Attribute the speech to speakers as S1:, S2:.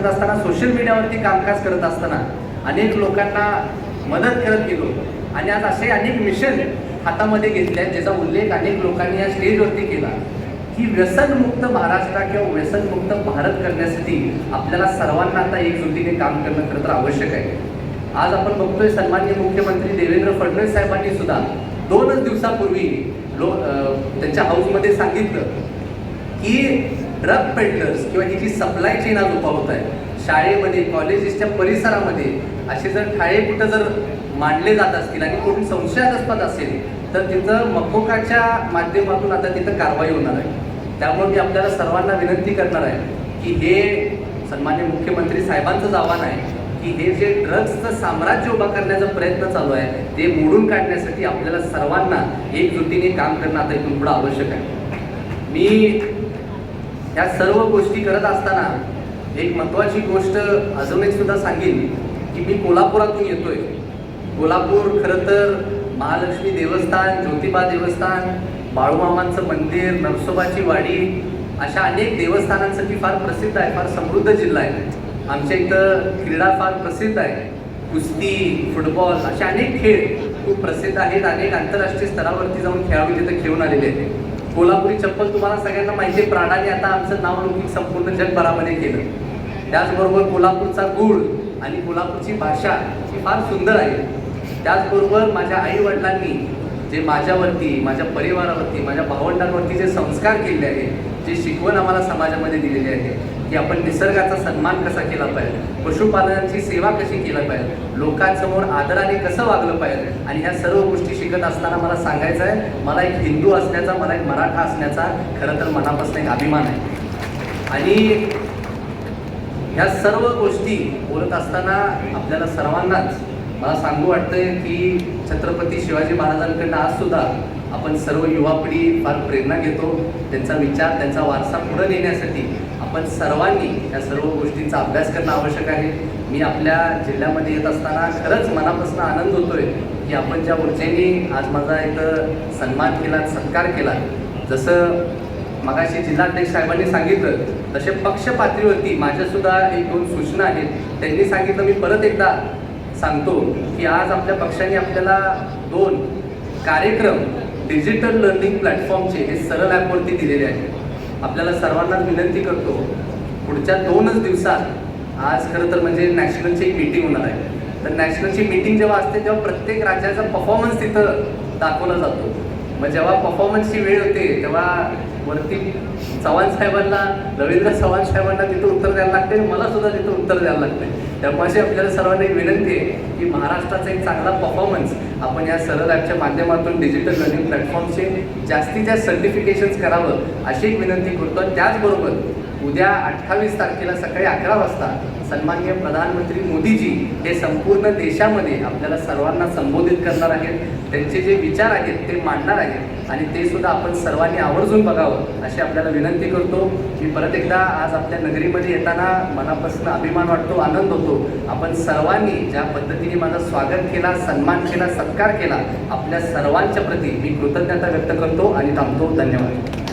S1: करत असताना, सोशल मीडियावरती कामकाज करत असताना अनेक लोकांना मदत करत गेलो आणि आज असे अनेक मिशन हातामध्ये घेतले आहेत ज्याचा उल्लेख अनेक लोकांनी या स्टेजवरती केला की व्यसनमुक्त महाराष्ट्र किंवा व्यसनमुक्त भारत करण्यासाठी आपल्याला सर्वांना आता एकजुटीने काम करणं खरं तर आवश्यक आहे. आज आपण बघतोय सन्माननीय मुख्यमंत्री देवेंद्र फडणवीस साहेबांनी सुद्धा 2च दिवसापूर्वी त्यांच्या हाऊसमध्ये सांगितलं की ड्रग पेडलर्स किंवा ही जी सप्लाय चेन आज उभारत आहे शाळेमध्ये, कॉलेजेसच्या परिसरामध्ये असे जर ठाळे कुठं जर मांडले जात असतील आणि कोणी संशयास्पद असेल तर तिथं मकोकाच्या माध्यमातून आता तिथं कारवाई होणार आहे. त्यामुळे मी आपल्याला सर्वांना विनंती करणार आहे की हे सन्माननीय मुख्यमंत्री साहेबांचंच आव्हान आहे की हे जे ड्रग्सचं साम्राज्य उभा करण्याचा प्रयत्न चालू आहे ते मोडून काढण्यासाठी आपल्याला सर्वांना एकजुटीने काम करणं आता इथून पुढं आवश्यक आहे. मी ह्या सर्व गोष्टी करत असताना एक महत्त्वाची गोष्ट अजून एक सुद्धा सांगेन की मी कोल्हापुरातून येतोय. कोल्हापूर खरं तर महालक्ष्मी देवस्थान, ज्योतिबा देवस्थान, बाळूमामांचं मंदिर, नरसोबाची वाडी अशा अनेक देवस्थानांसाठी फार प्रसिद्ध आहे, फार समृद्ध जिल्हा आहे. आमच्या इथं क्रीडा फार प्रसिद्ध आहे. कुस्ती, फुटबॉल असे अनेक खेळ खूप प्रसिद्ध आहेत. अनेक आंतरराष्ट्रीय स्तरावरती जाऊन खेळाडू तिथे खेळून आलेले आहेत. कोल्हापुरी चप्पल तुम्हाला सगळ्यांना माहिती आहे, प्राडाने आता आमचं नाव लौकिक संपूर्ण जगभरामध्ये केलं. त्याचबरोबर कोल्हापूरचा गूळ आणि कोल्हापूरची भाषा ही फार सुंदर आहे. त्याचबरोबर माझ्या आई वडिलांनी जे माझ्यावरती, माझ्या परिवारावरती, माझ्या भावंडांवरती जे संस्कार केले आहेत, जे शिकवण आम्हाला समाजामध्ये दिलेली आहे की आपण निसर्गाचा सन्मान कसा केला पाहिजे, पशुपालनाची सेवा कशी केली पाहिजे, लोकांसमोर आदराने कसं वागलं पाहिजे आणि ह्या सर्व गोष्टी शिकत असताना मला सांगायचं आहे, मला एक हिंदू असण्याचा, मला एक मराठा असण्याचा खरं तर मनापासून एक अभिमान आहे. आणि ह्या सर्व गोष्टी बोलत असताना आपल्याला सर्वांनाच मला सांगू वाटतंय की छत्रपती शिवाजी महाराजांकडनं आज सुद्धा आपण सर्व युवा पिढी फार प्रेरणा घेतो. त्यांचा विचार, त्यांचा वारसा पुढे नेण्यासाठी आपण सर्वांनी या सर्व गोष्टींचा अभ्यास करणं आवश्यक आहे. मी आपल्या जिल्ह्यामध्ये येत असताना खरंच मनापासून आनंद होतोय की आपण ज्या ऊर्जेने आज माझा इथं सन्मान केला, सत्कार केला. जसं मगाशी जिल्हाध्यक्ष साहेबांनी सांगितलं तसे पक्ष पातळीवरती माझ्यासुद्धा 1-2 सूचना आहेत. त्यांनी सांगितलं, मी परत एकदा सांगतो की आज आपल्या पक्षाने आपल्याला 2 कार्यक्रम डिजिटल लर्निंग प्लॅटफॉर्मचे हे सरळ ॲपवरती दिलेले आहेत. आपल्याला सर्वांना विनंती करतो, पुढच्या 2च दिवसात आज खरं तर म्हणजे नॅशनलची एक मीटिंग होणार आहे. तर नॅशनलची मीटिंग जेव्हा असते तेव्हा प्रत्येक राज्याचा परफॉर्मन्स तिथं दाखवला जातो. मग जेव्हा परफॉर्मन्सची वेळ होते तेव्हा वरती चव्हाण साहेबांना, रवींद्र चव्हाण साहेबांना तिथं उत्तर द्यायला लागते, मला सुद्धा तिथं उत्तर द्यायला लागते. त्यामुळे आपल्याला सर्वांना एक विनंती आहे की महाराष्ट्राचा एक चांगला परफॉर्मन्स आपण या सरळ ॲपच्या माध्यमातून डिजिटल लर्निंग प्लॅटफॉर्मचे जास्तीत जास्त सर्टिफिकेशन्स करावं अशी एक विनंती करतो. त्याचबरोबर उद्या 28 तारखेला सकाळी 11 वाजता सन्माननीय प्रधानमंत्री मोदीजी हे संपूर्ण देशामध्ये आपल्याला सर्वांना संबोधित करणार आहेत. त्यांचे जे विचार आहेत ते मांडणार आहेत आणि ते सुद्धा आपण सर्वांनी आवर्जून बघावं अशी आपल्याला विनंती करतो. मी परत एकदा आज आपल्या नगरीमध्ये येताना मनापासून अभिमान वाटतो, आनंद होतो. आपण सर्वांनी ज्या पद्धतीने माझं स्वागत केला, सन्मान केला, सत्कार केला, आपल्या सर्वांच्या प्रती मी कृतज्ञता व्यक्त करतो आणि थांबतो. धन्यवाद.